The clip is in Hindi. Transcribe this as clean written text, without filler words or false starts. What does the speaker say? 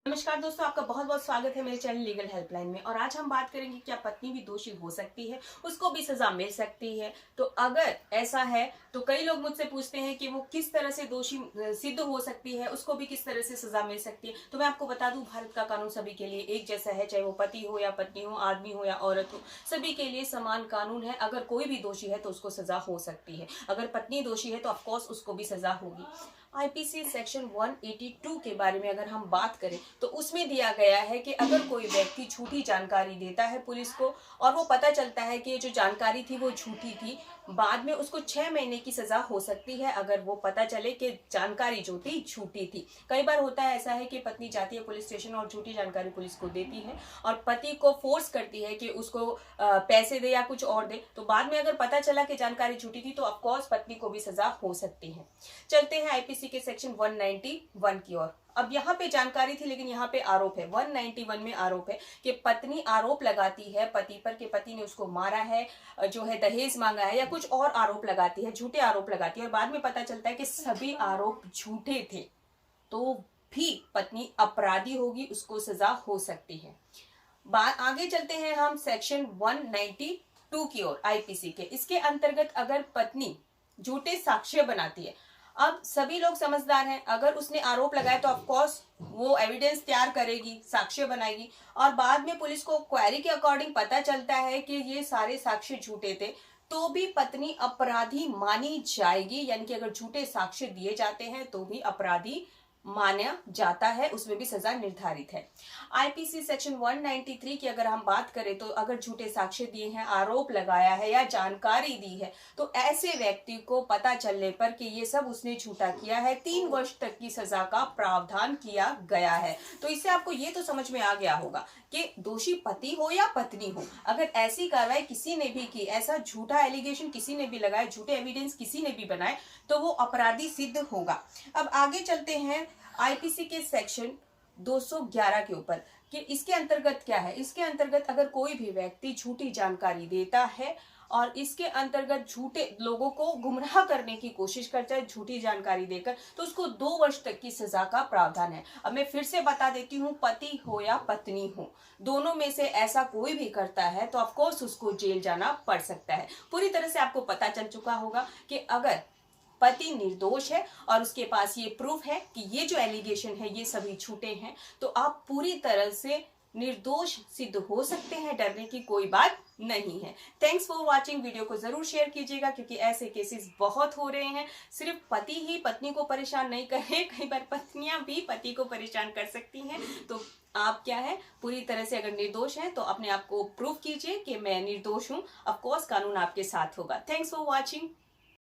नमस्कार दोस्तों, आपका बहुत बहुत स्वागत है मेरे चैनल लीगल हेल्पलाइन में। और आज हम बात करेंगे क्या पत्नी भी दोषी हो सकती है, उसको भी सजा मिल सकती है। तो अगर ऐसा है तो कई लोग मुझसे पूछते हैं कि वो किस तरह से दोषी सिद्ध हो सकती है, उसको भी किस तरह से सजा मिल सकती है। तो मैं आपको बता दूं, भारत का कानून सभी के लिए एक जैसा है, चाहे वो पति हो या पत्नी हो, आदमी हो या औरत हो, सभी के लिए समान कानून है। अगर कोई भी दोषी है तो उसको सजा हो सकती है। अगर पत्नी दोषी है तो ऑफकोर्स उसको भी सजा होगी। आईपीसी सेक्शन 182 के बारे में अगर हम बात करें तो उसमें दिया गया है कि अगर कोई व्यक्ति झूठी जानकारी देता है पुलिस को और वो पता चलता है कि ये जो जानकारी थी वो झूठी थी, बाद में उसको 6 महीने की सजा हो सकती है अगर वो पता चले कि जानकारी जो थी झूठी थी। कई बार होता है ऐसा है कि पत्नी जाती है पुलिस स्टेशन और झूठी जानकारी पुलिस को देती है और पति को फोर्स करती है कि उसको पैसे दे या कुछ और दे। तो बाद में अगर पता चला कि जानकारी झूठी थी तो ऑफकोर्स पत्नी को भी सजा हो सकती है। चलते हैं आईपीसी के सेक्शन 191 की ओर। अब यहाँ पे जानकारी थी लेकिन यहाँ पे आरोप है। 191 में आरोप है कि पत्नी आरोप लगाती है पति पर कि पति ने उसको मारा है, जो है दहेज मांगा है या कुछ और आरोप लगाती है, झूठे आरोप लगाती है और बाद में पता चलता है कि सभी आरोप झूठे थे, तो भी पत्नी अपराधी होगी, उसको सजा हो सकती है। आगे चलते हैं हम सेक्शन 192 की ओर आईपीसी के। इसके अंतर्गत अगर पत्नी झूठे साक्ष्य बनाती है, अब सभी लोग समझदार हैं, अगर उसने आरोप लगाया तो ऑफकोर्स वो एविडेंस तैयार करेगी, साक्ष्य बनाएगी और बाद में पुलिस को क्वेरी के अकॉर्डिंग पता चलता है कि ये सारे साक्ष्य झूठे थे, तो भी पत्नी अपराधी मानी जाएगी। यानी कि अगर झूठे साक्ष्य दिए जाते हैं तो भी अपराधी माना जाता है, उसमें भी सजा निर्धारित है। आईपीसी सेक्शन 193 की अगर हम बात करें तो अगर झूठे साक्ष्य दिए हैं, आरोप लगाया है या जानकारी दी है तो ऐसे व्यक्ति को पता चलने पर कि ये सब उसने झूठा किया है, 3 वर्ष तक की सजा का प्रावधान किया गया है। तो इससे आपको ये तो समझ में आ गया होगा कि दोषी पति हो या पत्नी हो, अगर ऐसी कार्रवाई किसी ने भी की, ऐसा झूठा एलिगेशन किसी ने भी लगाया, झूठे एविडेंस किसी ने भी बनाए, तो वो अपराधी सिद्ध होगा। अब आगे चलते हैं आईपीसी के सेक्शन 211 के ऊपर कि इसके अंतर्गत क्या है। इसके अंतर्गत अगर कोई भी व्यक्ति झूठी जानकारी देता है और इसके अंतर्गत झूठे लोगों को गुमराह करने की कोशिश करता है झूठी जानकारी देकर, तो उसको 2 वर्ष तक की सजा का प्रावधान है। अब मैं फिर से बता देती हूँ, पति हो या पत्नी हो, दोनों में से ऐसा कोई भी करता है तो ऑफकोर्स उसको जेल जाना पड़ सकता है। पूरी तरह से आपको पता चल चुका होगा कि अगर पति निर्दोष है और उसके पास ये प्रूफ है कि ये जो एलिगेशन है ये सभी झूठे हैं, तो आप पूरी तरह से निर्दोष सिद्ध हो सकते हैं, डरने की कोई बात नहीं है। Thanks for watching. वीडियो को जरूर शेयर कीजिएगा क्योंकि ऐसे केसेस बहुत हो रहे हैं। सिर्फ पति ही पत्नी को परेशान नहीं कर रहे, कई बार पत्नियां भी पति को परेशान कर सकती हैं। तो आप क्या है, पूरी तरह से अगर निर्दोष हैं तो अपने आप को प्रूव कीजिए कि मैं निर्दोष हूं। ऑफ कोर्स कानून आपके साथ होगा। Thanks for watching.